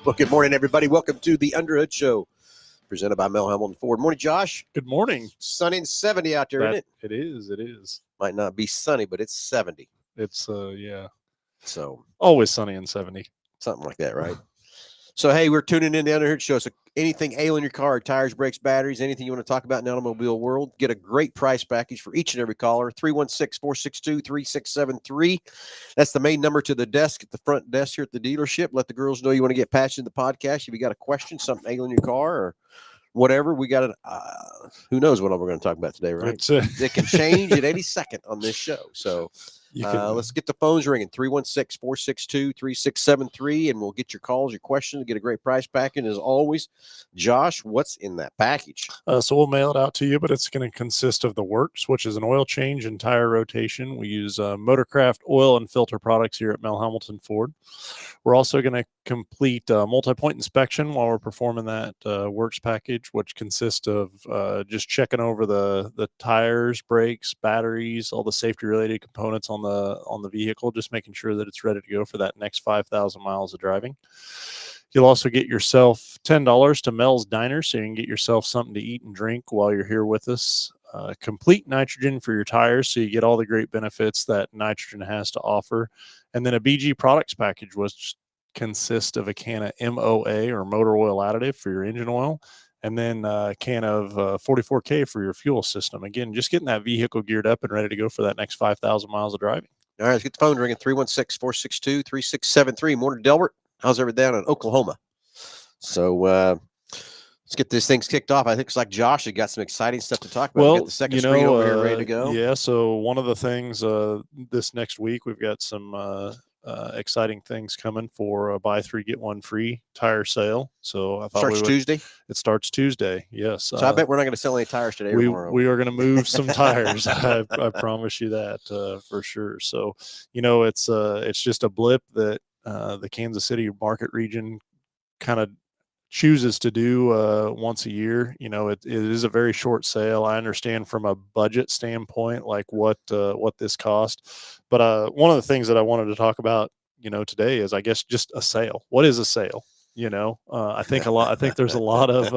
Well, good morning, everybody. Welcome to the Underhood Show, presented by Mel Hamilton Ford. Morning, Josh. Good morning. Sunny and 70 out there, isn't it? It is. It is. Might not be sunny, but it's 70. It's yeah. So Always sunny and 70. something like that, right? So, hey, we're tuning in the Underhood Show. So anything ailing your car, tires, brakes, batteries, anything you want to talk about in the automobile world, get a great price package for each and every caller, 316-462-3673. That's the main number to the desk at the front desk here at the dealership. Let the girls know you want to get patched in the podcast. If you got a question, something ailing your car or whatever, we got it. Who knows what we're going to talk about today, right? It can change at any second on this show. So let's get the phones ringing, 316-462-3673, and we'll get your calls, your questions, get a great price package. As always, Josh, what's in that package? So we'll mail it out to you, but it's going to consist of the works, which is an oil change and tire rotation. We use Motorcraft oil and filter products here at Mel Hamilton Ford. We're also going to complete a multi-point inspection while we're performing that works package, which consists of just checking over the tires, brakes, batteries, all the safety-related components on the vehicle, just making sure that it's ready to go for that next 5,000 miles of driving. You'll also get yourself $10 to Mel's Diner, so you can get yourself something to eat and drink while you're here with us. Complete nitrogen for your tires, so you get all the great benefits that nitrogen has to offer. And then a BG products package, which consists of a can of MOA or motor oil additive for your engine oil, and then a can of 44K for your fuel system. Again, just getting that vehicle geared up and ready to go for that next 5,000 miles of driving. All right, let's get the phone ringing, 316-462-3673. Morning, Delbert. How's everything down in Oklahoma? So let's get these things kicked off. I think it's like Josh has got some exciting stuff to talk about. Well, we got the second screen over here ready to go. Yeah, so one of the things this next week, we've got some exciting things coming for a buy three, get one free tire sale. So I thought starts Tuesday? It starts Tuesday, yes. So I bet we're not going to sell any tires today or tomorrow. We are going to move some tires. I promise you that for sure. So, it's just a blip that the Kansas City market region kind of chooses to do once a year. It is a very short sale. I understand from a budget standpoint, like what this cost. But one of the things that I wanted to talk about, today is, I guess, just a sale. What is a sale? I think there's a lot of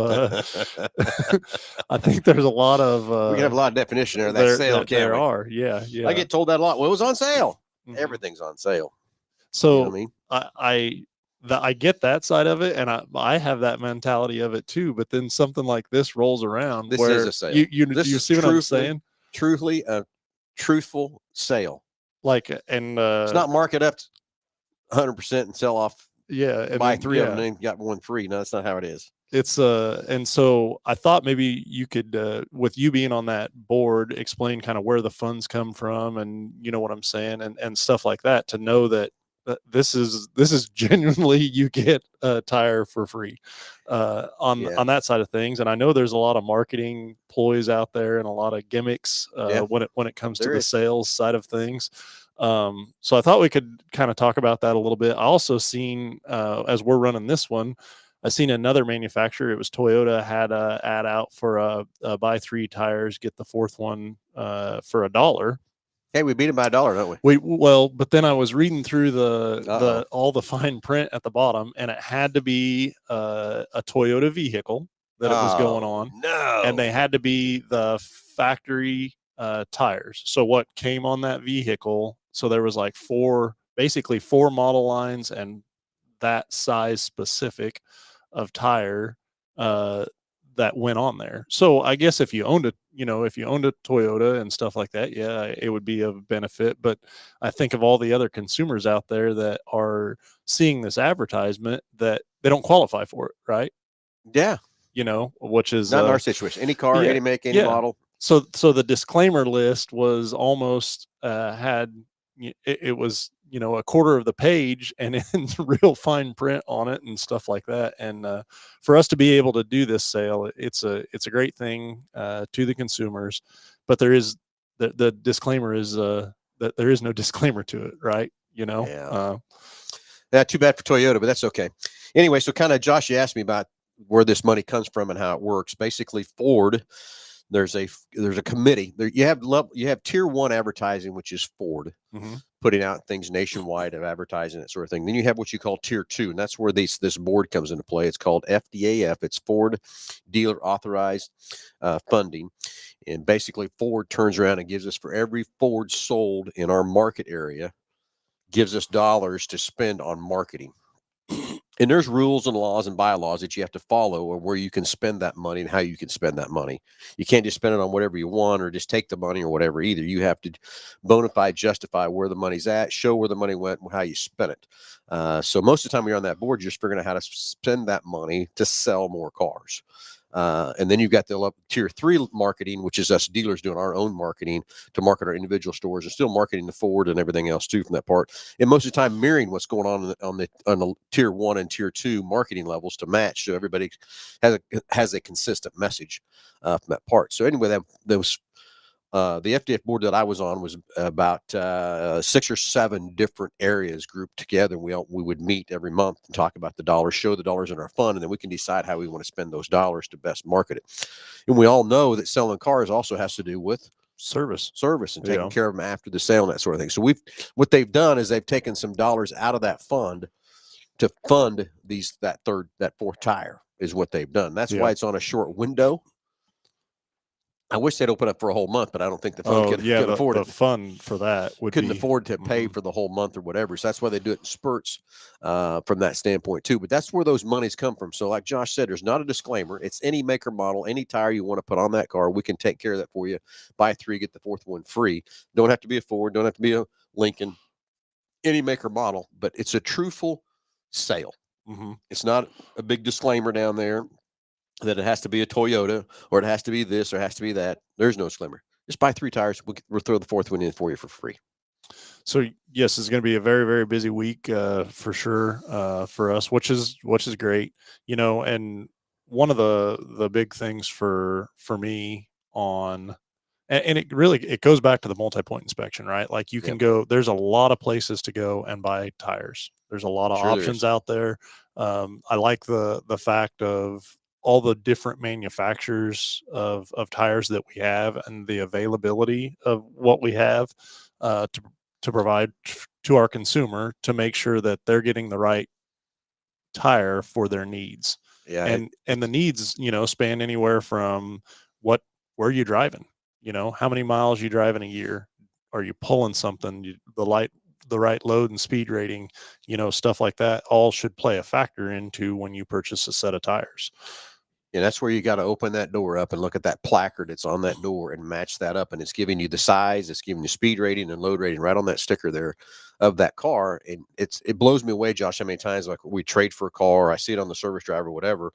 I think there's a lot of we can have a lot of definition there. That sale, there are. Yeah. I get told that a lot. Well, it was on sale. Mm-hmm. Everything's on sale. So I get that side of it, and I have that mentality of it too. But then something like this rolls around. This is a sale. You see what I'm saying? Truthfully, a truthful sale. And it's not market up 100% and sell off. Yeah, buy three of them and got one free. No, that's not how it is. It's and so I thought maybe you could, with you being on that board, explain kind of where the funds come from, and you know what I'm saying, and stuff like that, to know that this is genuinely, you get a tire for free on that side of things. And I know there's a lot of marketing ploys out there and a lot of gimmicks when it comes to the sales side of things. So I thought we could kind of talk about that a little bit. I also seen, as we're running this one, I seen another manufacturer. It was Toyota, had a ad out for buy three tires, get the fourth one for $1. Hey, we beat them by $1, don't we? But then I was reading through all the fine print at the bottom, and it had to be a Toyota vehicle that it was going on. No. And they had to be the factory tires. So what came on that vehicle, so there was like basically four model lines and that size specific of tire that went on there. So I guess if you owned a Toyota and stuff like that, yeah, it would be of benefit. But I think of all the other consumers out there that are seeing this advertisement that they don't qualify for it, right? Yeah. Which is not in our situation. Any car, any make, any model. So the disclaimer list was almost it was a quarter of the page, and in real fine print on it and stuff like that. And for us to be able to do this sale, it's a great thing to the consumers. But there is the disclaimer is that there is no disclaimer to it, right? Yeah, too bad for Toyota, but that's okay. Anyway, so kind of, Josh, you asked me about where this money comes from and how it works. Basically, Ford, there's a committee there. You have tier one advertising, which is Ford. Mm-hmm. putting out things nationwide of advertising, that sort of thing. Then you have what you call tier 2, and that's where this board comes into play. It's called FDAF. It's Ford Dealer Authorized Funding. And basically Ford turns around and gives us, for every Ford sold in our market area, gives us dollars to spend on marketing. And there's rules and laws and bylaws that you have to follow, or where you can spend that money and how you can spend that money. You can't just spend it on whatever you want or just take the money or whatever either. You have to bona fide justify where the money's at, show where the money went, and how you spent it. So most of the time you're on that board, you're just figuring out how to spend that money to sell more cars. And then you've got the tier 3 marketing, which is us dealers doing our own marketing to market our individual stores, and still marketing the Ford and everything else too from that part. And most of the time mirroring what's going on the tier 1 and tier 2 marketing levels to match, so everybody has a consistent message from that part. So anyway, the FDF board that I was on was about 6 or 7 different areas grouped together. We would meet every month and talk about the dollars, show the dollars in our fund, and then we can decide how we want to spend those dollars to best market it. And we all know that selling cars also has to do with Service and taking care of them after the sale and that sort of thing. So what they've done is they've taken some dollars out of that fund to fund that fourth tire is what they've done. That's why it's on a short window. I wish they'd open up for a whole month, but I don't think the fund could afford it. The fund for that couldn't afford to pay for the whole month or whatever. So that's why they do it in spurts from that standpoint too. But that's where those monies come from. So like Josh said, there's not a disclaimer. It's any maker model, any tire you want to put on that car, we can take care of that for you. Buy 3, get the 4th one free. Don't have to be a Ford, don't have to be a Lincoln, any maker model, but it's a truthful sale. It's not a big disclaimer down there that it has to be a Toyota or it has to be this or it has to be that. There's no disclaimer. Just buy 3 tires. We'll throw the 4th one in for you for free. So yes, it's going to be a very, very busy week for sure for us, which is great, and one of the big things for me on, and it goes back to the multi-point inspection, right? Like you can go, there's a lot of places to go and buy tires. There's a lot of options out there. I like the fact of all the different manufacturers of tires that we have and the availability of what we have to provide to our consumer to make sure that they're getting the right tire for their needs. And the needs, span anywhere from where are you driving? How many miles you drive in a year? Are you pulling something? The right load and speed rating, stuff like that all should play a factor into when you purchase a set of tires. And that's where you got to open that door up and look at that placard that's on that door and match that up. And it's giving you the size, it's giving you speed rating and load rating right on that sticker there of that car. And it blows me away, Josh, how many times like we trade for a car, I see it on the service drive or whatever.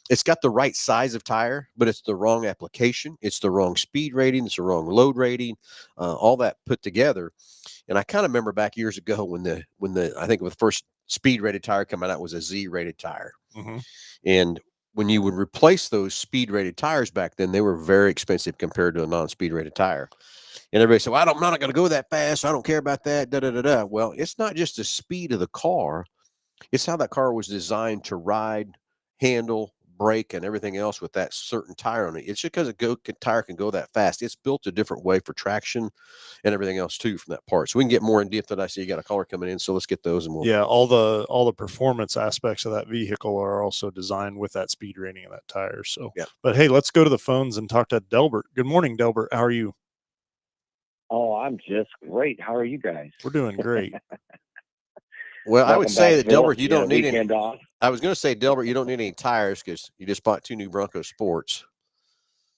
It's got the right size of tire, but it's the wrong application. It's the wrong speed rating. It's the wrong load rating, all that put together. And I kind of remember back years ago when I think the first speed rated tire coming out was a Z rated tire. And when you would replace those speed rated tires back then, they were very expensive compared to a non-speed rated tire. And everybody said, well, I'm not going to go that fast. So I don't care about that. Well, it's not just the speed of the car. It's how that car was designed to ride, handle, brake, and everything else with that certain tire on it. It's just because a tire can go that fast. It's built a different way for traction and everything else too from that part. So we can get more in depth than I see you got a caller coming in. So let's get those. And all the performance aspects of that vehicle are also designed with that speed rating of that tire. So, but hey, let's go to the phones and talk to Delbert. Good morning, Delbert. How are you? Oh, I'm just great. How are you guys? We're doing great. Well, I would say that, Delbert, you don't need any. Off. I was going to say, Delbert, you don't need any tires because you just bought 2 new Bronco Sports.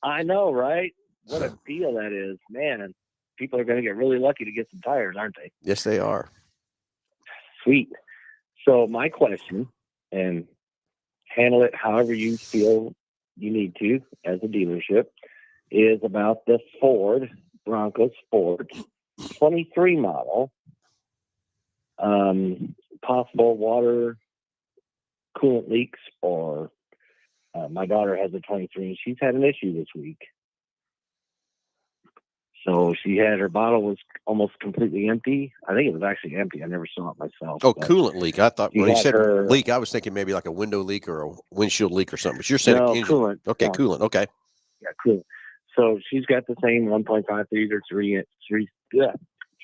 I know, right? What a deal that is, man. People are going to get really lucky to get some tires, aren't they? Yes, they are. Sweet. So my question, and handle it however you feel you need to as a dealership, is about the Ford Bronco Sport 23 model. Possible water coolant leaks, or my daughter has a 23 and she's had an issue this week. So she had, her bottle was almost completely empty. I think it was actually empty. I never saw it myself. Oh, coolant leak. I thought when you said leak, I was thinking maybe like a window leak or a windshield leak or something. But you're saying coolant. Okay, no. Coolant. Okay. Yeah, coolant. So she's got the same 1.5 liter,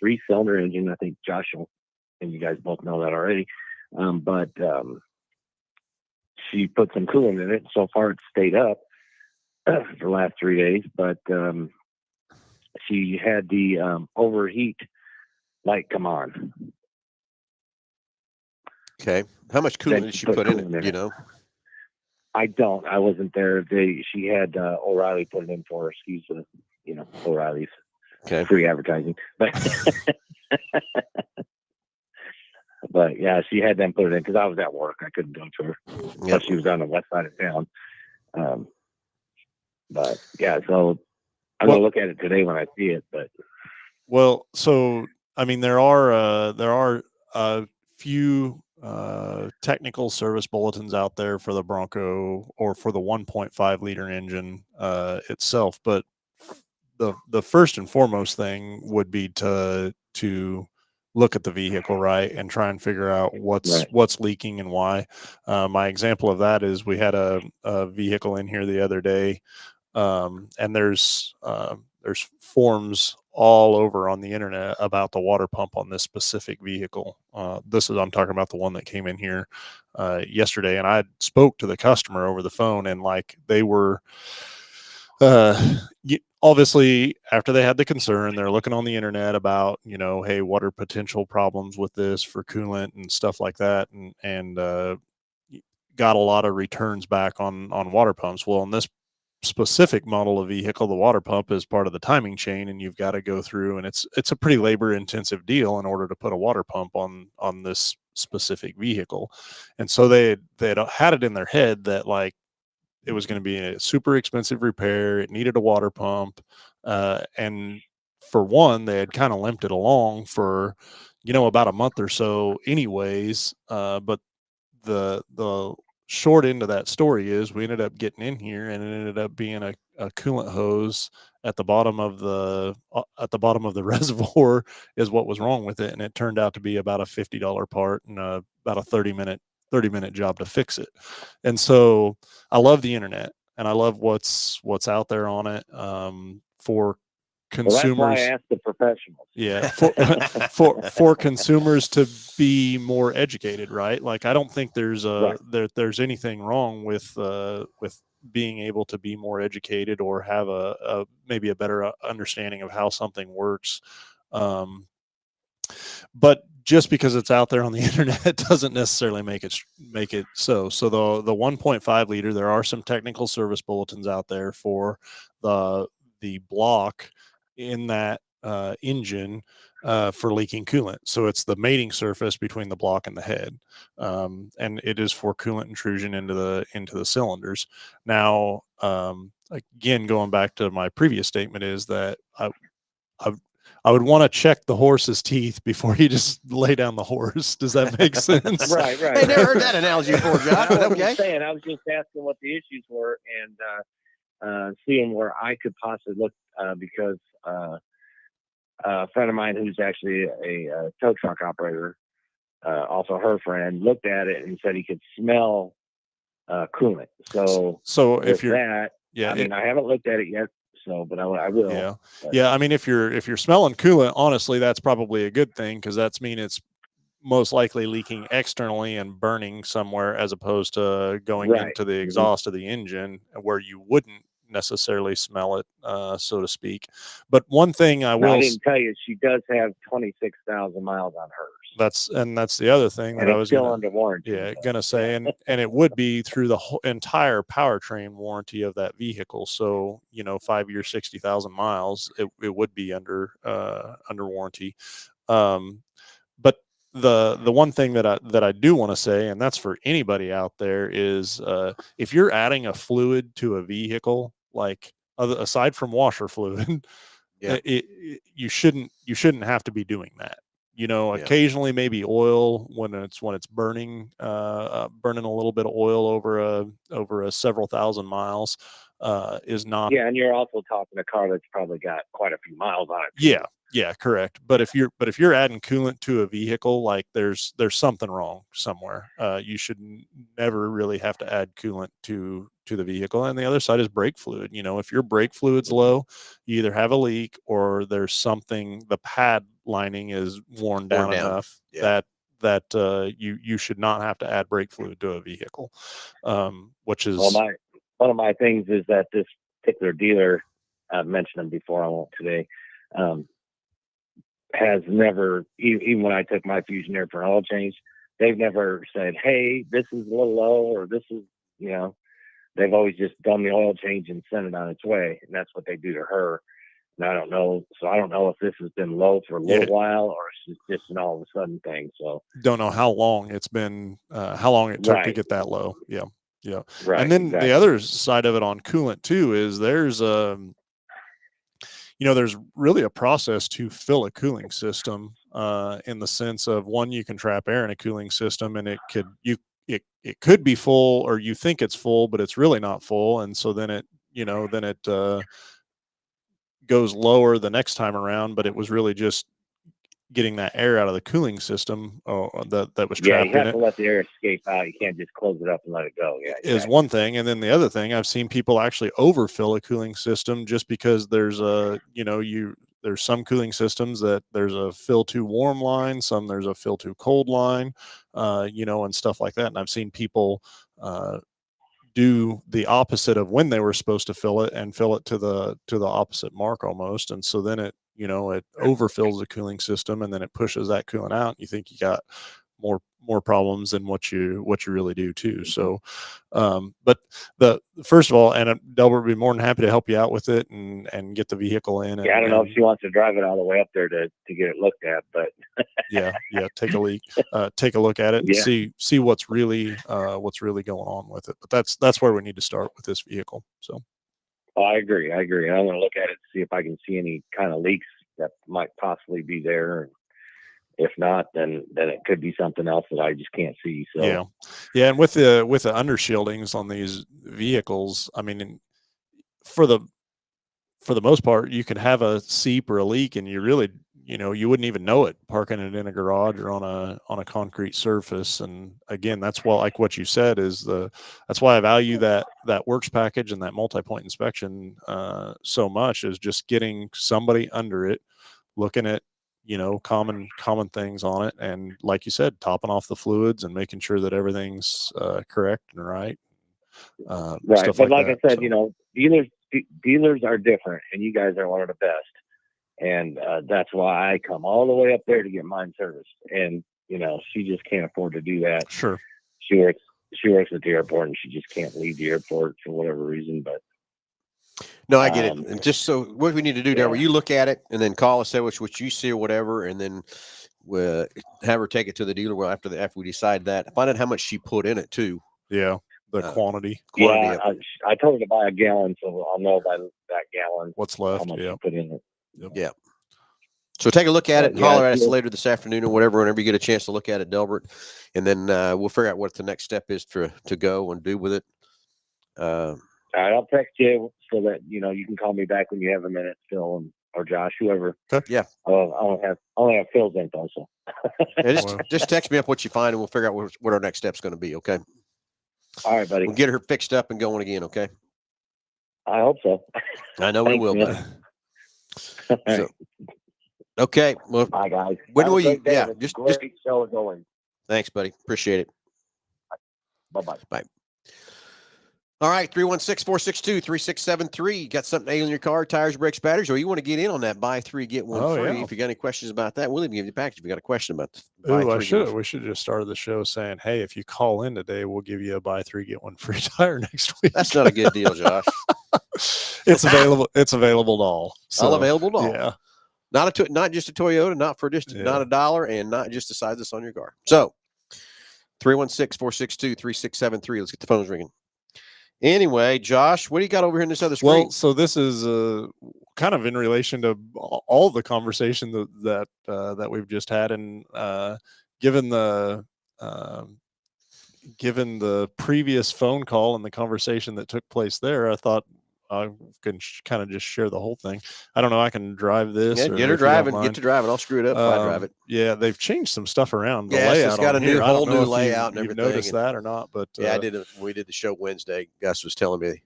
3-cylinder engine. I think Josh and you guys both know that already. But she put some coolant in it. So far, it's stayed up for the last 3 days. But she had the overheat light come on. Okay. How much Then coolant did she she put put in coolant it? in You it. know? I don't. I wasn't there. She had O'Reilly put it in for her. Excuse the, O'Reilly's Okay. free advertising, but but yeah, she had them put it in because I was at work. I couldn't go to her. Yep. Plus, she was on the west side of town. But yeah, so I'm gonna look at it today when I see it. But Well, so I mean, there are a few technical service bulletins out there for the Bronco or for the 1.5 liter engine itself, but the first and foremost thing would be to look at the vehicle, right, and try and figure out what's leaking and why. My example of that is we had a vehicle in here the other day, and there's forums all over on the internet about the water pump on this specific vehicle. I'm talking about the one that came in here yesterday, and I spoke to the customer over the phone, and like they were obviously after they had the concern, they're looking on the internet about, hey, what are potential problems with this for coolant and stuff like that, and got a lot of returns back on water pumps. Well, in this specific model of vehicle, the water pump is part of the timing chain, and you've got to go through, and it's a pretty labor intensive deal in order to put a water pump on this specific vehicle. And so they had it in their head that like it was going to be a super expensive repair. It needed a water pump. And for one, they had kind of limped it along for, about a month or so anyways. But the short end of that story is we ended up getting in here, and it ended up being a coolant hose at the bottom of the reservoir is what was wrong with it. And it turned out to be about a $50 part and about a 30-minute job to fix it. And so I love the internet, and I love what's out there on it for consumers. Well, that's why I asked the professionals. Yeah, for consumers to be more educated, right? Like I don't think there's there's anything wrong with being able to be more educated or have a maybe a better understanding of how something works. But just because it's out there on the internet doesn't necessarily make it so. So the 1.5 liter, there are some technical service bulletins out there for the block in that engine for leaking coolant. So it's the mating surface between the block and the head, and it is for coolant intrusion into the cylinders. Now, again, going back to my previous statement, is that I would want to check the horse's teeth before you just lay down the horse. Does that make sense? Right. I never heard that analogy before, Josh. I But wasn't okay. saying. I was just asking what the issues were and seeing where I could possibly look because a friend of mine who's actually a tow truck operator, also her friend, looked at it and said he could smell coolant. So if you're that, I haven't looked at it yet. So, but I will. Yeah. But, Yeah. I mean, if you're smelling coolant, honestly, that's probably a good thing, because that's mean it's most likely leaking externally and burning somewhere, as opposed to going into the exhaust of the engine where you wouldn't necessarily smell it, so to speak. But one thing I didn't tell you, she does have 26,000 miles on hers. That's the other thing that I was still under warranty. Yeah, gonna say, and it would be through the whole entire powertrain warranty of that vehicle. So 5 years, 60,000 miles, it would be under warranty. But the one thing that I do want to say, and that's for anybody out there, is if you're adding a fluid to a vehicle, like aside from washer fluid, you shouldn't have to be doing that. Occasionally maybe oil when it's burning a little bit of oil over a several thousand miles is not. Yeah, and you're also talking a car that's probably got quite a few miles on it. Yeah, correct. But if you're adding coolant to a vehicle, like there's something wrong somewhere. You should never really have to add coolant to the vehicle. And the other side is brake fluid. If your brake fluid's low, you either have a leak or there's something, the pad lining is worn down down. enough Yeah. that you should not have to add brake fluid to a vehicle, which is Well, one of my things is that this particular dealer, I've mentioned them before, I won't today, has never, even when I took my Fusionaire for an oil change, they've never said, hey, this is a little low, or this is, they've always just done the oil change and sent it on its way. And that's what they do to her. And I don't know. So I don't know if this has been low for a little while, or it's just an all of a sudden thing. So don't know how long it's been, how long it took to Right. get that low. Yeah. right. And then exactly. the other side of it on coolant too is there's there's really a process to fill a cooling system, in the sense of, one, you can trap air in a cooling system, and it could be full, or you think it's full, but it's really not full. And so then it goes lower the next time around, but it was really just getting that air out of the cooling system that was Yeah, trapped you in have it. to let the air escape out. You can't just close it up and let it go. Yeah, Is exactly. one thing. And then the other thing, I've seen people actually overfill a cooling system just because there's there's some cooling systems that there's a fill too warm line, some there's a fill too cold line, and stuff like that. And I've seen people do the opposite of when they were supposed to fill it, and fill it to the opposite mark almost. And so then it overfills the cooling system, and then it pushes that coolant out. You think you got more problems than what you really do too. So, but the first of all, and Delbert would be more than happy to help you out with it and get the vehicle in. Yeah, I don't know if she wants to drive it all the way up there to get it looked at, but yeah, take a look at it and Yeah. see what's really going on with it. But that's where we need to start with this vehicle. So. Oh, I agree. I'm going to look at it to see if I can see any kind of leaks that might possibly be there. If not, then it could be something else that I just can't see. So yeah. And with the undershieldings on these vehicles, I mean, for the most part, you could have a seep or a leak, and you really, you wouldn't even know it parking it in a garage or on a concrete surface. And again, that's why, like what you said, that's why I value that works package and that multi-point inspection so much, is just getting somebody under it, looking at common things on it, and like you said, topping off the fluids and making sure that everything's correct and right. Right, Stuff but like like that. I said, dealers are different, and you guys are one of the best, and that's why I come all the way up there to get mine serviced. And she just can't afford to do that. Sure. She works at the airport, and she just can't leave the airport for whatever reason. But no, I get it. And just so what we need to do, Delbert, you look at it and then call us, say what you see or whatever, and then we'll have her take it to the dealer. Well, after we decide that, find out how much she put in it too. Yeah, the quantity. Yeah, I told her to buy a gallon, so I'll know by that gallon what's left. how much she put in it. Yep. Yeah. So take a look at it and Yeah, holler at us later this afternoon or whatever, whenever you get a chance to look at it, Delbert, and then we'll figure out what the next step is to go and do with it. All right, I'll text you so that you can call me back when you have a minute, Phil or Josh, whoever. Okay. Yeah. I only have Phil's info, so. just text me up what you find, and we'll figure out what our next step's going to be. Okay. All right, buddy. We'll get her fixed up and going again. Okay. I hope so. I know we will. So, okay. Well, bye, guys. When will you? Yeah, just great show going. Thanks, buddy. Appreciate it. Bye-bye. Bye. All right, 316-462-3673. Got something ailing your car, tires, brakes, batteries, or you want to get in on that buy three, get one free. Yeah. If you got any questions about that, we'll even give you a package if you got a question about we should just start the show saying, hey, if you call in today, we'll give you a buy three, get one free tire next week. That's not a good deal, Josh. It's available to all. So, all available to all. Yeah. Not just a Toyota, not for just not $1, and not just the size that's on your car. So 316-462-3673. Let's get the phones ringing. Anyway, Josh, what do you got over here in this other screen? Well, so this is kind of in relation to all the conversation that we've just had, and given the previous phone call and the conversation that took place there, I thought I can kind of just share the whole thing. I don't know. I can drive this. Yeah, get to driving. I'll screw it up if I drive it. Yeah, they've changed some stuff around. The yes, layout it's got a whole new layout and everything. You've noticed that or not? But yeah, I did. We did the show Wednesday. Gus was telling me,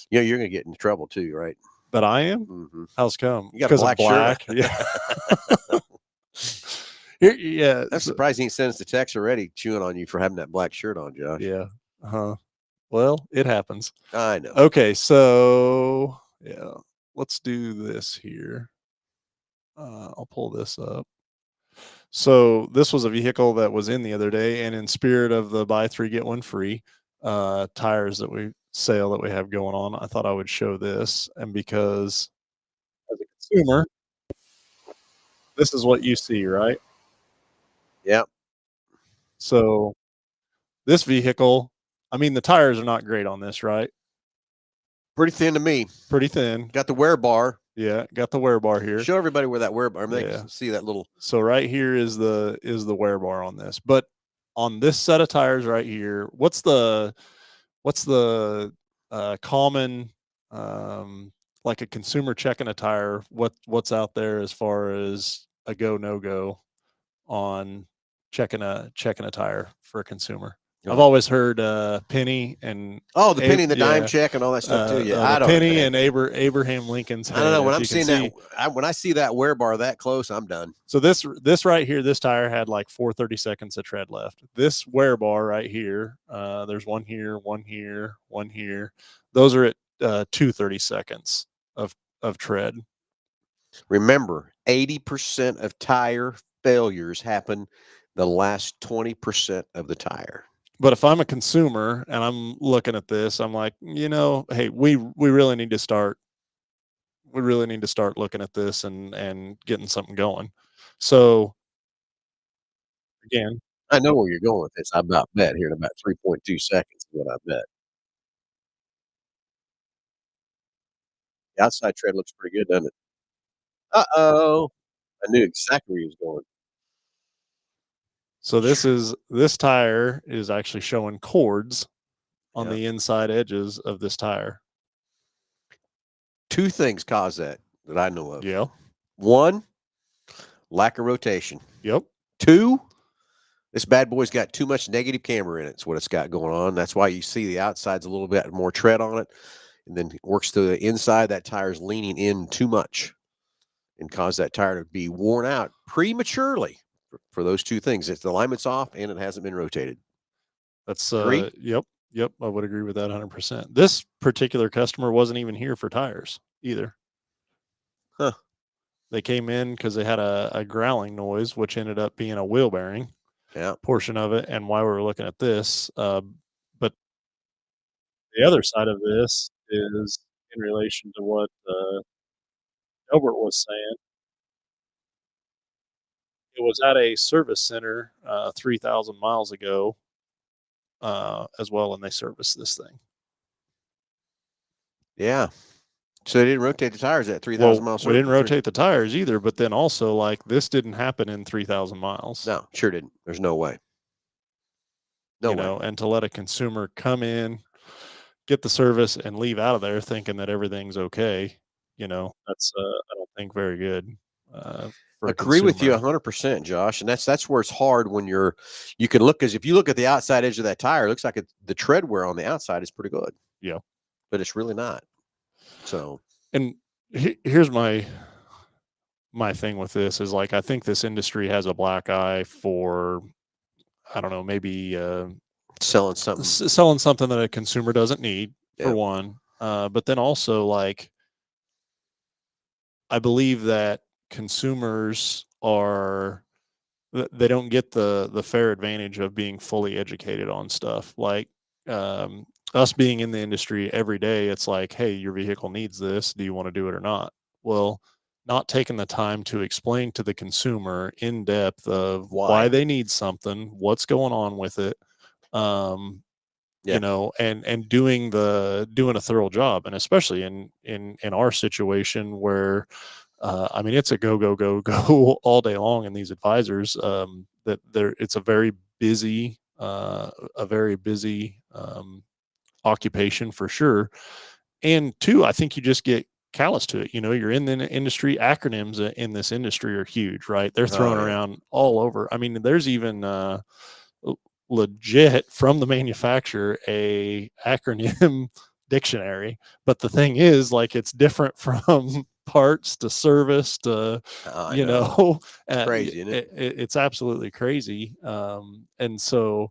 you're going to get into trouble too, right? But I am. Mm-hmm. How's come? You got a black shirt. Yeah. Yeah. I'm surprised he ain't sent us a text already chewing on you for having that black shirt on, Josh. Yeah. Well, it happens. I know. Okay, so yeah, let's do this here. I'll pull this up. So this was a vehicle that was in the other day, and in spirit of the buy three get one free tires that we have going on, I thought I would show this. And because as a consumer, this is what you see, right? Yeah. So this vehicle, I mean, the tires are not great on this, right? Pretty thin to me. Pretty thin. Got the wear bar. Yeah, got the wear bar here. Show everybody where that wear bar. They Yeah. can see that little. So right here is the wear bar on this. But on this set of tires right here, what's the common like a consumer checking a tire? What's out there as far as a go no go on checking a tire for a consumer? I've always heard penny and the penny and the dime yeah, check and all that stuff too. Yeah, I don't penny know. and Abraham Lincoln's head. I don't know. When if I'm you can seeing see. that, when I see that wear bar that close, I'm done. So this right here, this tire had like 430 seconds of tread left. This wear bar right here, there's one here, one here, one here. Those are at 230 seconds of tread. Remember, 80% of tire failures happen the last 20% of the tire. But if I'm a consumer and I'm looking at this, I'm like, hey, we really need to start. We really need to start looking at this and getting something going. So again, I know where you're going with this. I about bet here in about 3.2 seconds is what I bet. The outside tread looks pretty good, doesn't it? Uh-oh. I knew exactly where he was going. so this tire is actually showing cords on the inside edges of this tire. Two things cause that I know of. Yeah. One, lack of rotation. Yep. Two, this bad boy's got too much negative camber in it. It's what it's got going on. That's why you see the outside's a little bit more tread on it. And then it works to the inside. That tire's leaning in too much and cause that tire to be worn out prematurely for those two things. It's the alignment's off and it hasn't been rotated. That's Agree? Yep. I would agree with that 100%. This particular customer wasn't even here for tires either. Huh. They came in because they had a growling noise, which ended up being a wheel bearing portion of it. And while we were looking at this, but the other side of this is in relation to what Albert was saying. It was at a service center 3,000 miles ago as well, and they serviced this thing. Yeah. So they didn't rotate the tires at 3,000 miles. We didn't rotate the tires either, but then also like this didn't happen in 3,000 miles. No, sure didn't. There's no way. No way. And to let a consumer come in, get the service, and leave out of there thinking that everything's okay, that's I don't think very good. Agree with you 100%, Josh. And that's where it's hard when you can look, because if you look at the outside edge of that tire, it looks like the tread wear on the outside is pretty good. Yeah. But it's really not. So, and here's my thing with this is like, I think this industry has a black eye for, I don't know, maybe selling something that a consumer doesn't need for one. But then also like, I believe that consumers they don't get the fair advantage of being fully educated on stuff. Like us being in the industry every day, it's like, hey, your vehicle needs this. Do you want to do it or not? Well, not taking the time to explain to the consumer in depth of why they need something, what's going on with it, and doing a thorough job. And especially in our situation where I mean, it's a go all day long in these advisors. It's a very busy occupation for sure. And two, I think you just get callous to it. You're in the industry. Acronyms in this industry are huge, right? They're thrown around all over. I mean, there's even legit from the manufacturer a acronym dictionary. But the thing is, like, it's different from parts to service to, I you know. know, Crazy, isn't it? it's absolutely crazy. And so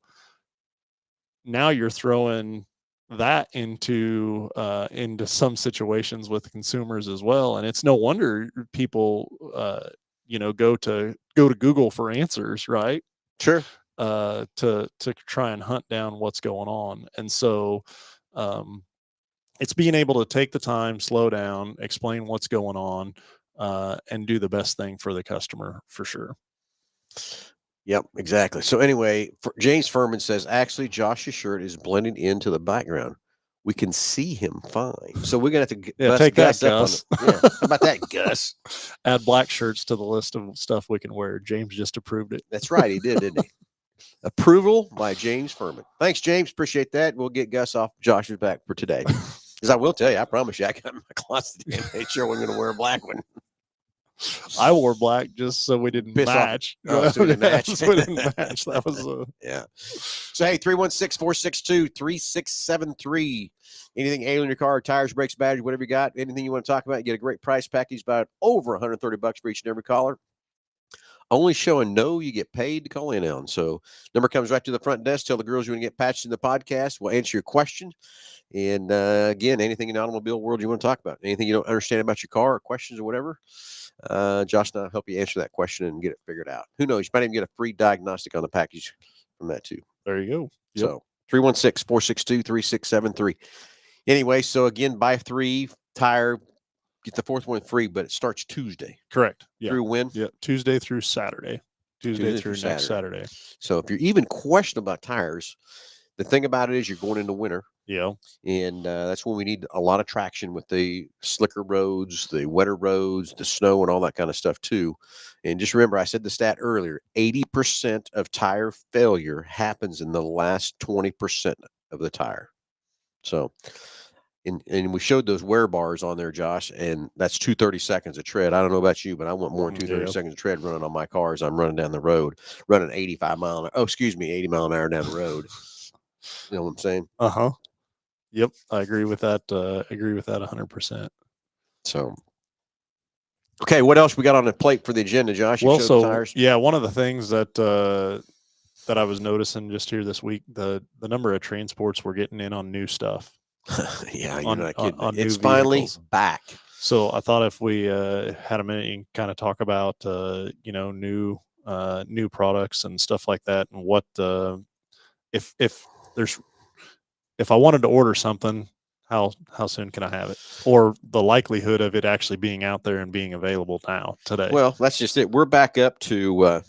now you're throwing that into some situations with consumers as well, and it's no wonder people go to Google for answers, right? Sure. To try and hunt down what's going on. And so um it's being able to take the time, slow down, explain what's going on, and do the best thing for the customer for sure. Yep, exactly. So anyway, James Furman says, actually, Josh's shirt is blending into the background. We can see him fine. So we're gonna have to Yeah, bust take that, Gus up on Gus. it. Yeah, how about that, Gus? Add black shirts to the list of stuff we can wear. James just approved it. That's right, he did, didn't he? Approval by James Furman. Thanks, James. Appreciate that. We'll get Gus off Josh's back for today. Because I will tell you, I promise you, I got in my closet and made sure we're going to wear a black one. I wore black just so we didn't Piss off. match. Oh, so we didn't match. So we didn't match. That was yeah. So hey, 316-462-3673. Anything ailing your car, tires, brakes, batteries, whatever you got, anything you want to talk about, you get a great price package, about over $130 for each and every caller. Only showing no, you get paid to call in on. So number comes right to the front desk. Tell the girls you want to get patched in the podcast. We'll answer your question. And again, anything in the automobile world you want to talk about, anything you don't understand about your car or questions or whatever, Josh and I'll help you answer that question and get it figured out. Who knows? You might even get a free diagnostic on the package from that too. there you go. Yep. So 316-462-3673. Anyway, so again, buy 3 tire, get the 4th one free, but it starts Tuesday. Correct. Yeah. Through when? Yeah. Tuesday through Saturday. Tuesday through next Saturday. So if you're even questioning about tires, the thing about it is you're going into winter. Yeah. And that's when we need a lot of traction with the slicker roads, the wetter roads, the snow, and all that kind of stuff too. And just remember, I said the stat earlier, 80% of tire failure happens in the last 20% of the tire. So, and we showed those wear bars on there, Josh, and that's 230 seconds of tread. I don't know about you, but I want more than 230 seconds of tread running on my car as I'm running down the road, running 80 mile an hour down the road. You know what I'm saying? Uh-huh. Yep. I agree with that. 100%. So, okay, what else we got on the plate for the agenda, Josh? You Well, showed so the tires. yeah, one of the things that I was noticing just here this week, the number of transports we're getting in on new stuff. Yeah, you're on- not kidding. on It's new finally vehicles. back. So I thought if we had a minute and kind of talk about new products and stuff like that, and what if I wanted to order something, how soon can I have it, or the likelihood of it actually being out there and being available now today? Well, that's just it. We're back up to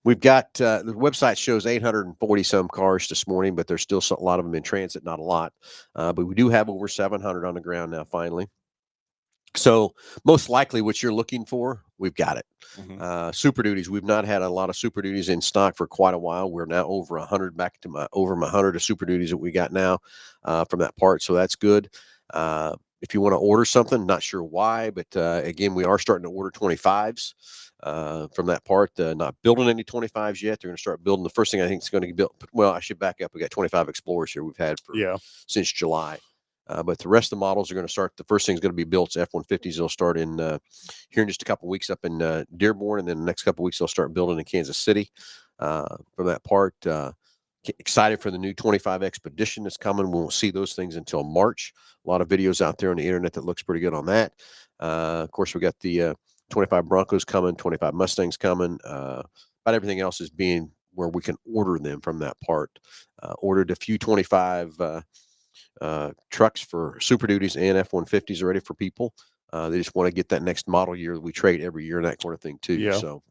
we've got the website shows 840 some cars this morning, but there's still a lot of them in transit, not a lot. But we do have over 700 on the ground now, finally. So most likely what you're looking for, we've got it. Mhm. Super Duties, we've not had a lot of Super Duties in stock for quite a while. We're now over 100, back to over 100 of Super Duties that we got now from that part. So that's good. If you want to order something, not sure why, but again, we are starting to order 25s from that part. Not building any 25s yet. They're going to start building. The first thing I think is going to be built. Well, I should back up. We got 25 Explorers here we've had since July. But the rest of the models are going to start. The first thing is going to be built. F-150s. They'll start in here in just a couple of weeks up in Dearborn, and then the next couple of weeks they'll start building in Kansas City. From that part, excited for the new 25 Expedition that's coming. We won't see those things until March. A lot of videos out there on the internet that looks pretty good on that. Of course, we got the 25 Broncos coming, 25 Mustangs coming. But everything else is being where we can order them from that part. Ordered a few 25. Trucks for Super Duties and F-150s already for people. They just want to get that next model year that we trade every year and that sort of thing too. Yeah. So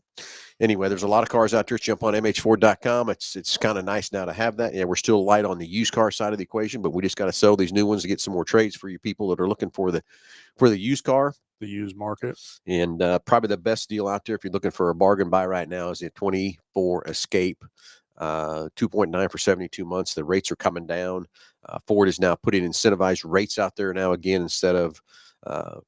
anyway, there's a lot of cars out there. Jump on MH4.com. It's kind of nice now to have that. Yeah, we're still light on the used car side of the equation, but we just got to sell these new ones to get some more trades for you people that are looking for the used car. The used market. And probably the best deal out there if you're looking for a bargain buy right now is the 24 Escape. 2.9 for 72 months. The rates are coming down. Ford is now putting incentivized rates out there now again instead of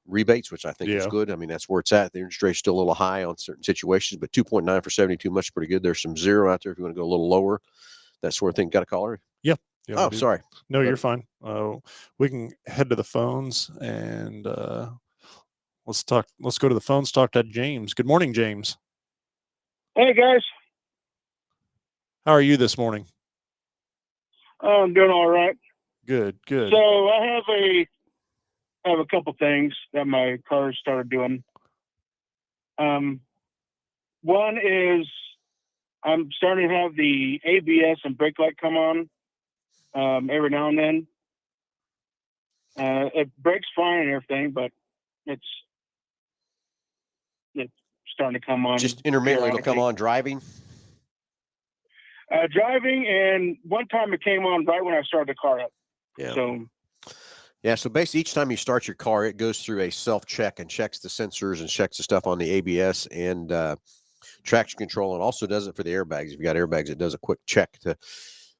rebates, which I think is good. I mean, that's where it's at. The interest rate's still a little high on certain situations, but 2.9 for 72 months is pretty good. There's some 0 out there if you want to go a little lower. That sort of thing. Got a caller? Yeah, oh, sorry. No, you're fine. We can head to the phones and Let's go to the phones. Talk to James. Good morning, James. Hey guys, How are you this morning? I'm doing all right. Good. So I have a couple things that my car started doing. One is I'm starting to have the ABS and brake light come on every now and then. It brakes fine and everything, but it's starting to come on. Just intermittently it'll come periodically. on driving. Driving, and one time it came on right when I started the car up. Yeah. So Yeah, so basically each time you start your car, it goes through a self-check and checks the sensors and checks the stuff on the ABS and traction control, and also does it for the airbags. If you got airbags, it does a quick check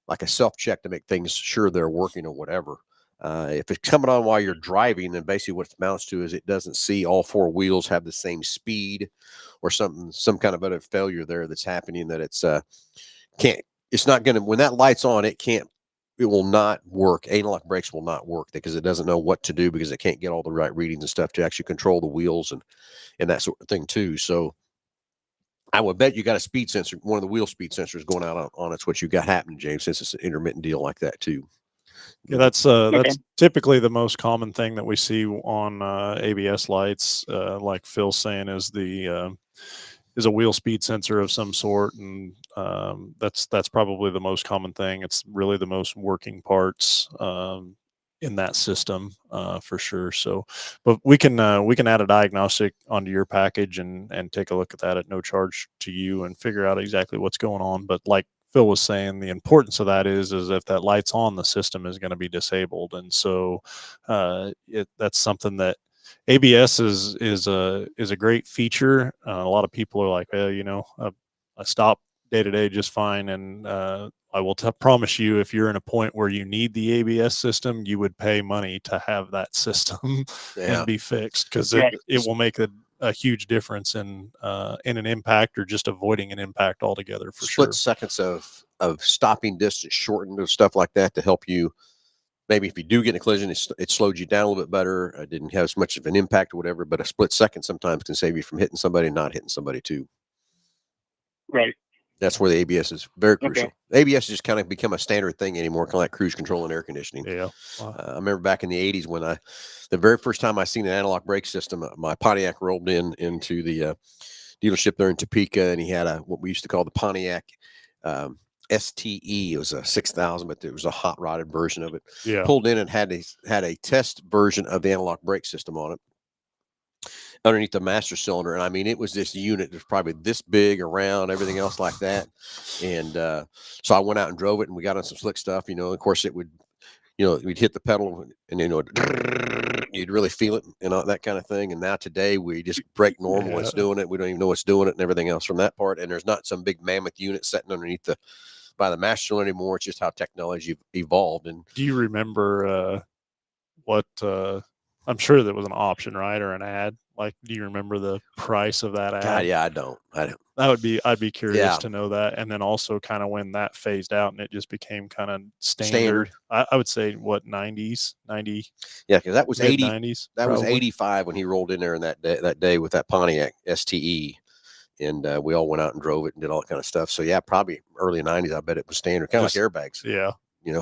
like a self-check to make things sure they're working or whatever. If it's coming on while you're driving, then basically what it amounts to is it doesn't see all four wheels have the same speed or some kind of other failure there that's happening that it's not going to, when that light's on, it will not work. Anti-lock brakes will not work because it doesn't know what to do because it can't get all the right readings and stuff to actually control the wheels and that sort of thing too. So I would bet you got a speed sensor, one of the wheel speed sensors going out on it's what you got happening, James, since it's an intermittent deal like that too. Yeah, that's typically the most common thing that we see on ABS lights. Like Phil's saying, is a wheel speed sensor of some sort, and that's probably the most common thing. It's really the most working parts in that system for sure. So, but we can add a diagnostic onto your package and take a look at that at no charge to you and figure out exactly what's going on. But like Phil was saying, the importance of that is if that light's on, the system is going to be disabled, and so that's something that ABS is a great feature. A lot of people are like, well, I stop day to day just fine, and I will promise you, if you're in a point where you need the ABS system, you would pay money to have that system and be fixed, because it will make a huge difference in an impact or just avoiding an impact altogether for Split sure. seconds of stopping distance shortened or stuff like that to help you. Maybe if you do get in a collision, it slowed you down a little bit better. It didn't have as much of an impact or whatever, but a split second sometimes can save you from hitting somebody and not hitting somebody too. right. That's where the ABS is very crucial. Okay. ABS has just kind of become a standard thing anymore, kind of like cruise control and air conditioning. Yeah. I remember back in the 80s when the very first time I seen an analog brake system, my Pontiac rolled into the dealership there in Topeka, and he had what we used to call the Pontiac STE. It was a 6000, but there was a hot rodded version of it. Yeah. Pulled in and had a test version of the analog brake system on it underneath the master cylinder. And I mean, it was this unit that's probably this big around, everything else like that. And so I went out and drove it, and we got on some slick stuff, of course it would, we'd hit the pedal and you'd really feel it and all that kind of thing. And now today we just brake normal. Yeah. It's doing it. We don't even know it's doing it and everything else from that part. And there's not some big mammoth unit sitting underneath by the master cylinder anymore. It's just how technology evolved. And do you remember what I'm sure that was an option, right, or an ad? Like, do you remember the price of that ad? God, yeah, I don't. I'd be curious to know that. And then also kind of when that phased out and it just became kind of standard. I would say what, 90s, 90. Yeah, because that was 80. 90s. That was 85 when he rolled in there in that day with that Pontiac STE. And we all went out and drove it and did all that kind of stuff. So yeah, probably early 90s. I bet it was standard, kind of like airbags. Yeah.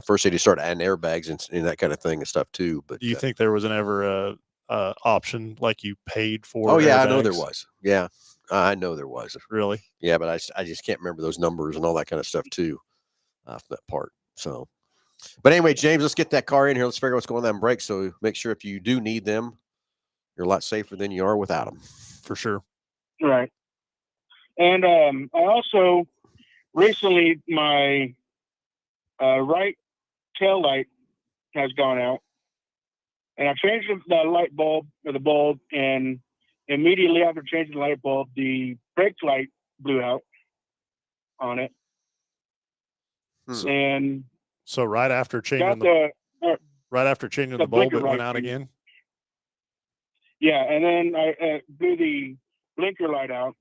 First they just started adding airbags and that kind of thing and stuff too. But do you think there was ever a option like you paid for? Oh yeah, airbags? I know there was. Yeah, I know there was. Really? Yeah, but I just can't remember those numbers and all that kind of stuff too, from that part. So, but anyway, James, let's get that car in here. Let's figure out what's going on in brakes. So make sure if you do need them, you're a lot safer than you are without them. For sure. Right. And I also recently my right tail light has gone out, and I changed the light bulb or the bulb, and immediately after changing the light bulb, the brake light blew out on it. And so right after changing the bulb, it went out again. Yeah, and then I blew the blinker light out.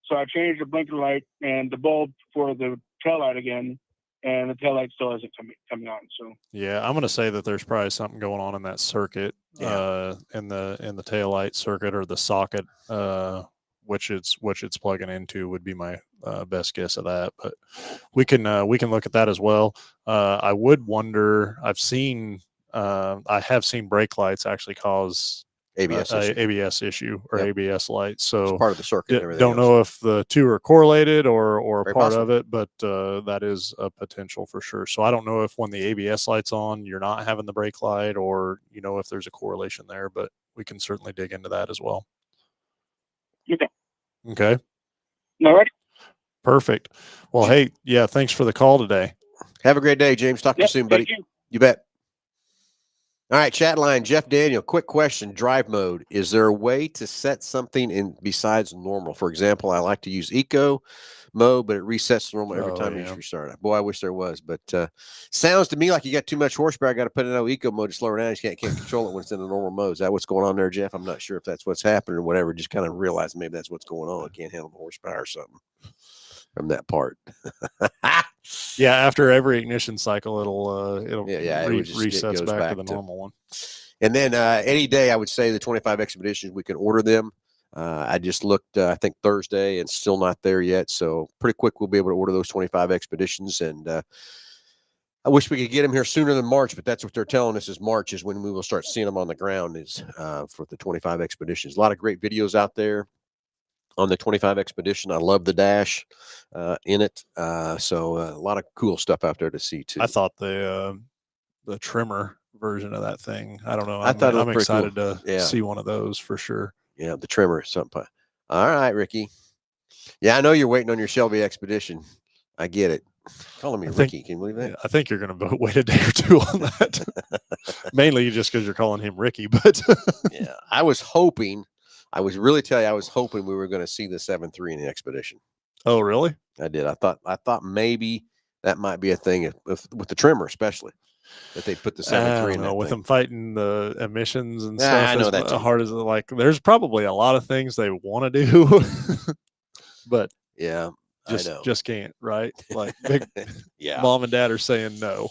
So I changed the blinker light and the bulb for the tail light again, and the tail light still isn't coming on. So yeah, I'm going to say that there's probably something going on in that circuit in the taillight circuit or the socket, which it's plugging into would be my best guess of that. But we can look at that as well. I would wonder. I have seen brake lights actually cause ABS issue. ABS issue or Yep. ABS light. It's So part of the circuit. And everything don't else. know if the two are correlated or a Very part possible. of it, but that is a potential for sure. So I don't know if when the ABS light's on, you're not having the brake light, or if there's a correlation there. But we can certainly dig into that as well. Okay. Okay. All right. Perfect. Well, hey, yeah, thanks for the call today. Have a great day, James. Talk to you Yep, soon, buddy. thank you. You bet. All right, chat line, Jeff Daniel, quick question, drive mode. Is there a way to set something in besides normal? For example, I like to use eco mode, but it resets to normal every Oh, time yeah. you restart it. Boy, I wish there was, but sounds to me like you got too much horsepower. I got to put it in eco mode to slow it down. You can't control it when it's in the normal mode. Is that what's going on there, Jeff? I'm not sure if that's what's happening or whatever. Just kind of realize maybe that's what's going on. I can't handle the horsepower or something from that part. Yeah, after every ignition cycle, it'll it would just- it resets goes back to back the to- normal one. And then any day, I would say the 25 Expeditions, we can order them. I just looked, I think Thursday, and still not there yet. So pretty quick, we'll be able to order those 25 Expeditions. And I wish we could get them here sooner than March, but that's what they're telling us is March is when we will start seeing them on the ground is for the 25 Expeditions. A lot of great videos out there on the 25 Expedition. I love the dash in it. So a lot of cool stuff out there to see too. I thought the trimmer version of that thing. I don't know. I thought it I'm looked pretty cool. excited to see one of those for sure. Yeah, the trimmer is something. All right, Ricky. Yeah, I know you're waiting on your Shelby Expedition. I get it. Calling me Ricky. Can you believe that? Yeah, I think you're going to wait a day or two on that. Mainly just because you're calling him Ricky. But yeah, I was hoping we were going to see the 7.3 in the Expedition. Oh, really? I did. I thought maybe that might be a thing with the trimmer, especially that they put the 7.3 in that with thing. them fighting the emissions and Yeah, stuff. I know as that too. hard as there's probably a lot of things they want to do, but yeah, I know. just can't, right? Like big yeah, mom and dad are saying no.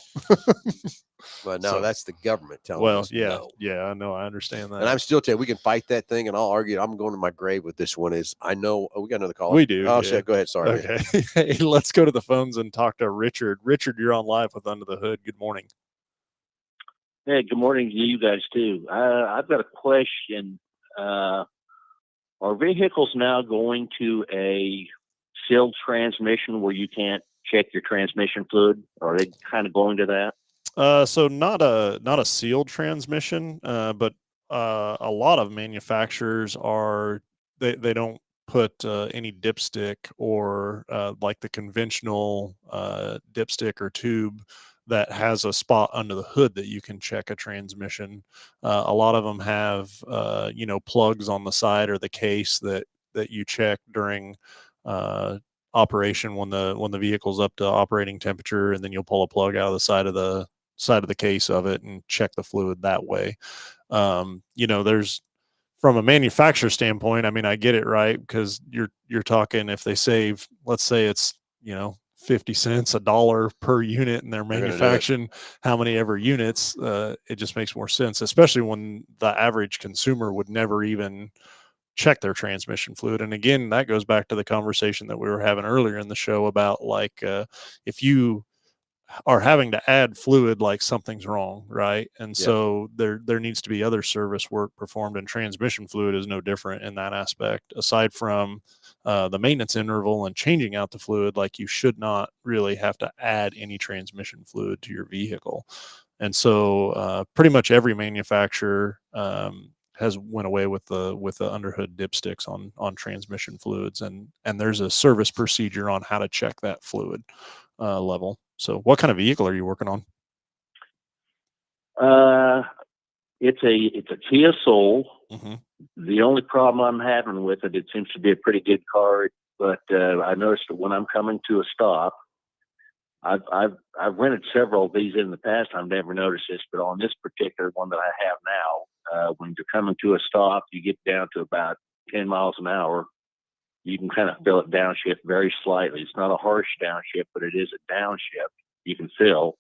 But no, that's the government telling Well, us yeah, no. yeah, I know, I understand that. And I'm still telling you, we can fight that thing, and I'll argue. I'm going to my grave with this one. Is I know we got another call. We do. Oh yeah. shit, go ahead. Sorry. Okay. Hey, let's go to the phones and talk to Richard. Richard, you're on live with Under the Hood. Good morning. Hey, good morning to you guys too. I've got a question. Are vehicles now going to a sealed transmission where you can't check your transmission fluid? Are they kind of going to that? So not a sealed transmission, but a lot of manufacturers they don't put any dipstick or like the conventional dipstick or tube that has a spot under the hood that you can check a transmission. A lot of them have plugs on the side or the case that you check during operation when the vehicle's up to operating temperature, and then you'll pull a plug out of the side of the case of it and check the fluid that way. There's, from a manufacturer standpoint, I mean, I get it, right? Because you're talking, if they save, let's say it's 50 cents, $1 per unit, and they're manufacturing how many ever units, it just makes more sense, especially when the average consumer would never even check their transmission fluid. And again, that goes back to the conversation that we were having earlier in the show about if you are having to add fluid, like something's wrong, right? And so there needs to be other service work performed, and transmission fluid is no different in that aspect. Aside from the maintenance interval and changing out the fluid, like you should not really have to add any transmission fluid to your vehicle. And so pretty much every manufacturer has went away with the underhood dipsticks on transmission fluids, and there's a service procedure on how to check that fluid level. So what kind of vehicle are you working on? It's a Kia Soul. Mm-hmm. The only problem I'm having with it seems to be a pretty good car, but I noticed that when I'm coming to a stop, I've rented several of these in the past. I've never noticed this, but on this particular one that I have now, when you're coming to a stop, you get down to about 10 miles an hour. You can kind of feel it downshift very slightly. It's not a harsh downshift, but it is a downshift you can feel.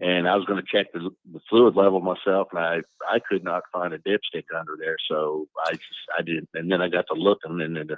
and I was going to check the fluid level myself, and I could not find a dipstick under there, so I didn't. And then I got to looking, and then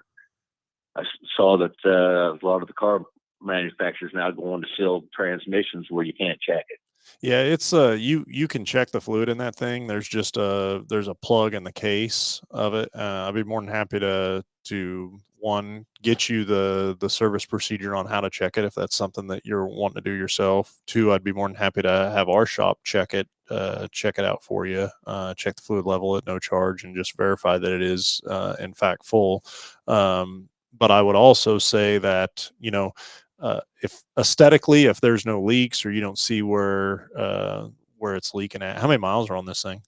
I saw that a lot of the car manufacturers now going to sealed transmissions where you can't check it. Yeah, it's you can check the fluid in that thing. There's just there's a plug in the case of it. I'd be more than happy to one, get you the service procedure on how to check it if that's something that you're wanting to do yourself. Two, I'd be more than happy to have our shop check it out for you, check the fluid level at no charge and just verify that it is in fact full. But I would also say that, if aesthetically, if there's no leaks or you don't see where it's leaking at, how many miles are on this thing?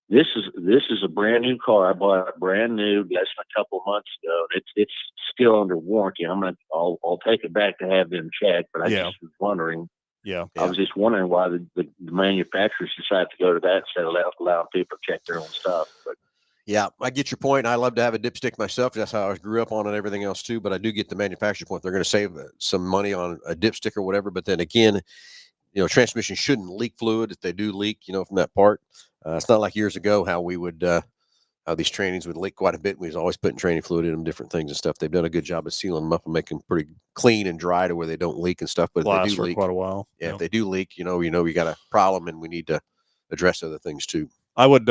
This is a brand new car. I bought it brand new less than a couple of months ago. It's still under warranty. I'll take it back to have them check, but I just was wondering. Yeah. I was just wondering why the manufacturers decided to go to that instead of allowing people to check their own stuff. But yeah, I get your point. I love to have a dipstick myself. That's how I grew up on and everything else too. But I do get the manufacturer point. They're going to save some money on a dipstick or whatever. But then again, transmission shouldn't leak fluid. If they do leak, from that part, it's not like years ago how we would, how these trainings would leak quite a bit. We was always putting training fluid in them, different things and stuff. They've done a good job of sealing them up and making them pretty clean and dry to where they don't leak and stuff. But if they do for leak, quite a while. if they do leak, we got a problem and we need to address other things too. I would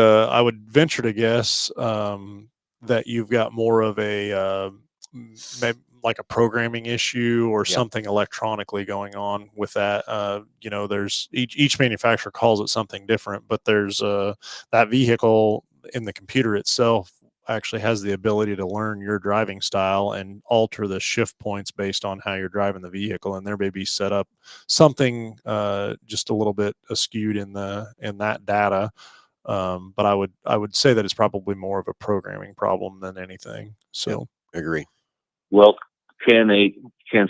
venture to guess that you've got more of a maybe like a programming issue or something electronically going on with that. There's each manufacturer calls it something different, but there's that vehicle in the computer itself actually has the ability to learn your driving style and alter the shift points based on how you're driving the vehicle. And there may be set up something just a little bit askewed in that data. But I would say that it's probably more of a programming problem than anything. So agree. Well, can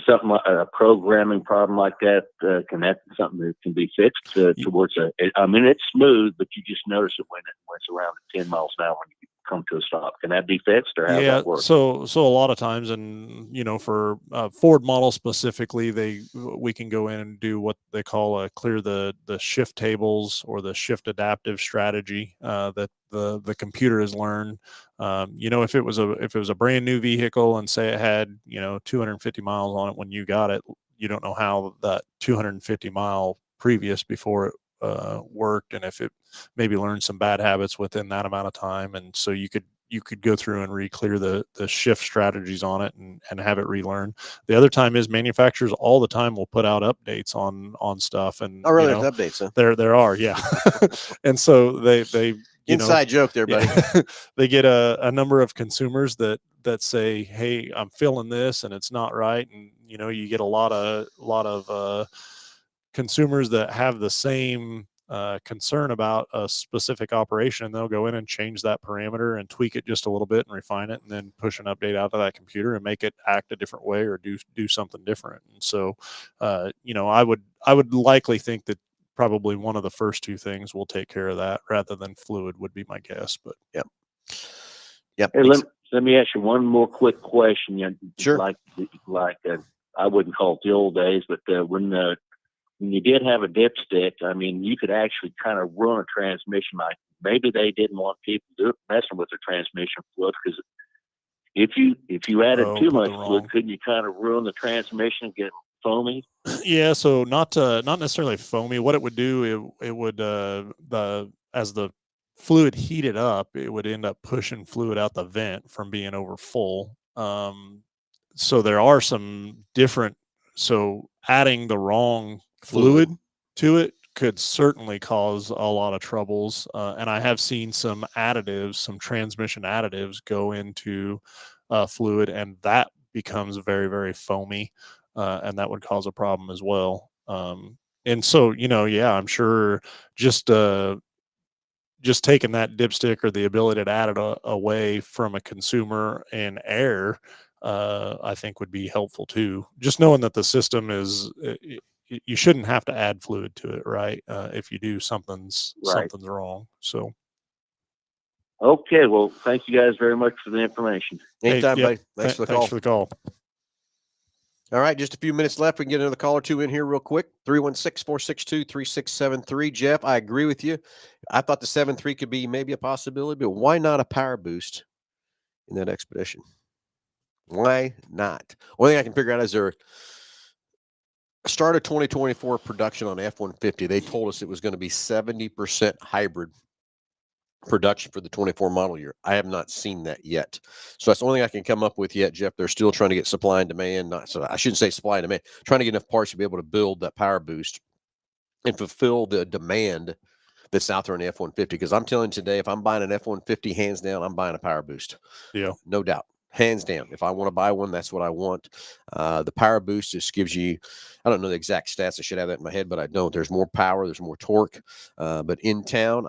something like a programming problem like that, can that be something that can be fixed towards it's smooth, but you just notice it when it's around 10 miles an hour when you come to a stop. Can that be fixed, or how does that work? So a lot of times, and for Ford models specifically, we can go in and do what they call clear the shift tables or the shift adaptive strategy that the computer has learned. If it was a brand new vehicle and say it had 250 miles on it when you got it, you don't know how that 250 mile previous before it worked, and if it maybe learned some bad habits within that amount of time, and so you could go through and re-clear the shift strategies on it and have it relearn. The other time is manufacturers all the time will put out updates on stuff, and there's updates, huh? There are, yeah. And so they inside joke there, buddy. They get a number of consumers that say, hey, I'm feeling this and it's not right, and you get a lot of consumers that have the same concern about a specific operation. They'll go in and change that parameter and tweak it just a little bit and refine it, and then push an update out to that computer and make it act a different way or do something different. And so, I would likely think that probably one of the first two things will take care of that rather than fluid would be my guess. But yep. Hey, let me ask you one more quick question. Sure. Like I wouldn't call it the old days, but when you did have a dipstick, you could actually kind of ruin a transmission. Like maybe they didn't want people messing with the transmission fluid, because if you added too much fluid, couldn't you kind of ruin the transmission and get foamy? Yeah, so not necessarily foamy. What it would do, it would as the fluid heated up, it would end up pushing fluid out the vent from being over full. So there are some different. So adding the wrong fluid to it could certainly cause a lot of troubles. And I have seen some transmission additives go into fluid, and that becomes very, very foamy. And that would cause a problem as well. And so, I'm sure just taking that dipstick or the ability to add it away from a consumer in air, I think would be helpful too. Just knowing that the system is, you shouldn't have to add fluid to it, right? If you do, something's wrong. So. Okay, well, thank you guys very much for the information. Anytime, buddy. Thanks for the call. Thanks for the call. All right, just a few minutes left. We can get another call or two in here real quick. 316-462-3673. Jeff, I agree with you. I thought the 7.3 could be maybe a possibility, but why not a power boost in that Expedition? Why not? One thing I can figure out is there start of 2024 production on F-150. They told us it was going to be 70% hybrid production for the 24 model year. I have not seen that yet. So that's the only thing I can come up with yet, Jeff. They're still trying to get supply and demand. So I shouldn't say supply and demand, trying to get enough parts to be able to build that power boost and fulfill the demand that's out there in the F-150. Because I'm telling you today, if I'm buying an F-150, hands down, I'm buying a power boost. Yeah. No doubt. Hands down. If I want to buy one, that's what I want. The power boost just gives you, I don't know the exact stats. I should have that in my head, but I don't. There's more power. There's more torque. But in town,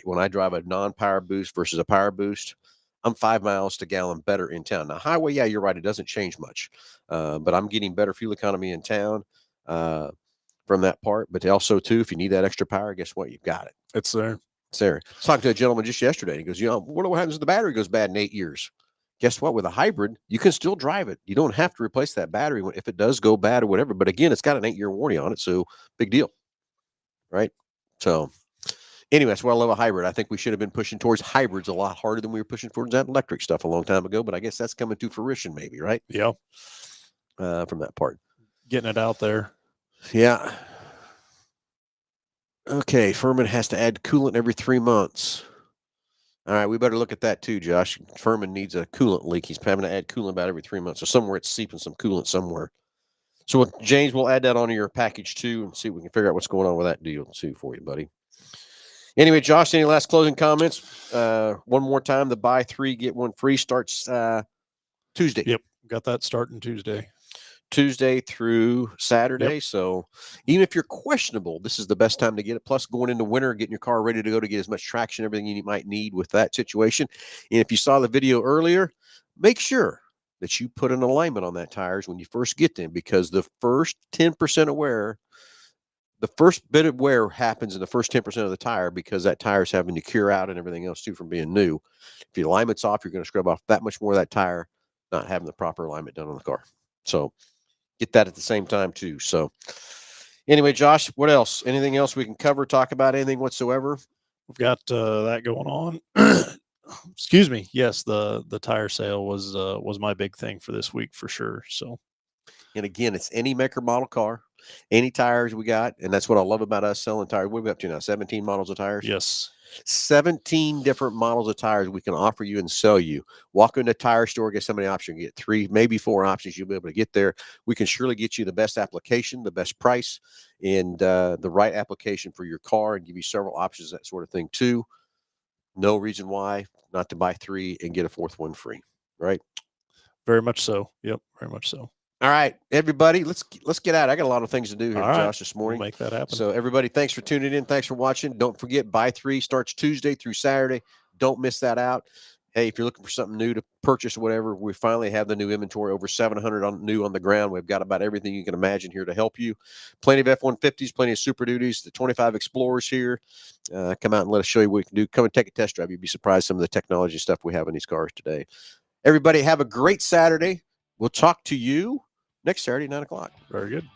when I drive a non-power boost versus a power boost, I'm 5 miles to gallon better in town. Now, highway, yeah, you're right. It doesn't change much. But I'm getting better fuel economy in town from that part. But also, too, if you need that extra power, guess what? You've got it. It's there. It's there. I was talking to a gentleman just yesterday. He goes, what happens if the battery goes bad in 8 years? Guess what? With a hybrid, you can still drive it. You don't have to replace that battery if it does go bad or whatever. But again, it's got an 8-year warranty on it. So big deal. Right. So anyway, that's why I love a hybrid. I think we should have been pushing towards hybrids a lot harder than we were pushing towards that electric stuff a long time ago. But I guess that's coming to fruition maybe, right? Yeah. From that part. Getting it out there. Yeah. Okay. Furman has to add coolant every 3 months. All right, we better look at that too, Josh. Furman needs a coolant leak. He's having to add coolant about every 3 months. So somewhere it's seeping some coolant somewhere. So James, we'll add that onto your package too and see if we can figure out what's going on with that deal too for you, buddy. Anyway, Josh, any last closing comments? One more time, the buy 3, get 1 free starts Tuesday. Yep, got that starting Tuesday through Saturday. Yep. So even if you're questionable, this is the best time to get it. Plus going into winter, getting your car ready to go to get as much traction, everything you might need with that situation. And if you saw the video earlier, make sure that you put an alignment on that tires when you first get them, because the first 10% of wear, the first bit of wear happens in the first 10% of the tire, because that tire is having to cure out and everything else too from being new. If the alignment's off, you're going to scrub off that much more of that tire, not having the proper alignment done on the car. So get that at the same time too. So anyway, Josh, what else? Anything else we can cover, talk about anything whatsoever? We've got that going on. Excuse me. Yes, the tire sale was my big thing for this week for sure. So, and again, it's any maker model car, any tires we got, and that's what I love about us selling tires. What are we up to now? 17 models of tires? Yes. 17 different models of tires we can offer you and sell you. Walk into a tire store, get somebody an option, get 3, maybe 4 options. You'll be able to get there. We can surely get you the best application, the best price, and the right application for your car, and give you several options, that sort of thing too. No reason why not to buy 3 and get a 4th one free, right? Very much so. Yep, very much so. All right, everybody, let's get out. I got a lot of things to do here, All right. Josh, this morning. We'll make that happen. So everybody, thanks for tuning in. Thanks for watching. Don't forget, buy 3 starts Tuesday through Saturday. Don't miss that out. Hey, if you're looking for something new to purchase or whatever, we finally have the new inventory, over 700 new on the ground. We've got about everything you can imagine here to help you. Plenty of F-150s, plenty of Super Duties, the 25 Explorers here. Come out and let us show you what we can do. Come and take a test drive. You'd be surprised some of the technology stuff we have in these cars today. Everybody have a great Saturday. We'll talk to you next Saturday, 9 o'clock. Very good.